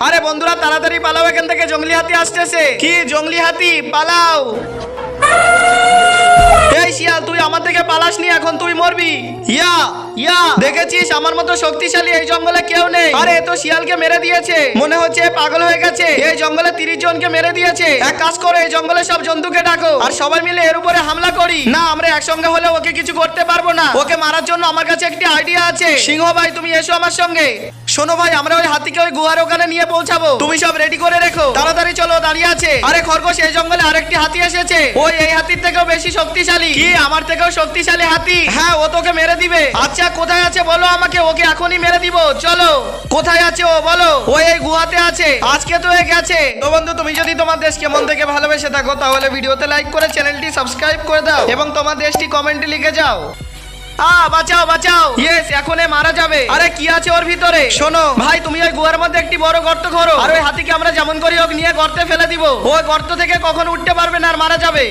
আরে বন্ধুরা তাড়াতাড়ি পালাও এখান থেকে, জঙ্গলি হাতি আসতেছে। কি জঙ্গলি হাতি? পালাও। এই শিয়াল, তুই আমার থেকে পালাসনি, এখন তুই মরবি। ইয়া ইয়া, দেখেছিস আমার মতো শক্তিশালী এই জঙ্গলে কেউ নেই। আরে এ তো শিয়ালকে মেরে দিয়েছে, মনে হচ্ছে পাগল হয়ে গেছে। এই জঙ্গলে 30 জনকে মেরে দিয়েছে। এক কাজ করো, এই জঙ্গলে সব জন্তুকে ডাকো আর সবাই মিলে এর উপরে হামলা করি। না, আমরা একসঙ্গে হলে ওকে কিছু করতে পারবো না। ওকে মারার জন্য আমার কাছে একটি আইডিয়া আছে। সিংহ ভাই, তুমি এসো আমার সঙ্গে। শোনো ভাই, আমরা ওই হাতিকে ওই গুহার ওখানে নিয়ে পৌঁছাবো। তুমি সব রেডি করে রেখো, তাড়াতাড়ি চলো, দাঁড়িয়ে আছে। আরে খরগোশ, এই জঙ্গলে আরেকটি হাতি এসেছে। ওই এই হাতির থেকেও বেশি শক্তিশালী। কি আমার থেকেও শক্তিশালী হাতি? হ্যাঁ, ও তোকে মেরে দিবে। আচ্ছা কোথায় আছে বলো আমাকে, ওকে এখনই মেরে দিব। চলো, কোথায় আছে ও বলো। ও এই গুহাতে আছে, আজকে তো গেছে। তো বন্ধু, তুমি যদি তোমার দেশকে মন থেকে ভালোবেসে থাকো তাহলে ভিডিওতে লাইক করে চ্যানেলটি সাবস্ক্রাইব করে দাও এবং তোমার দেশটি কমেন্টে লিখে যাও। বাঁচাও বাঁচাও। ইয়েস, এখন মারা যাবে। আরে কি আছে ওর ভিতরে? শোনো ভাই, তুমি ওই গুহার মধ্যে একটি বড় গর্ত করো আর ওই হাতিকে আমরা যেমন করি হোক নিয়ে গর্তে ফেলে দিব। ওই গর্ত থেকে কখন উঠতে পারবে না আর মারা যাবে।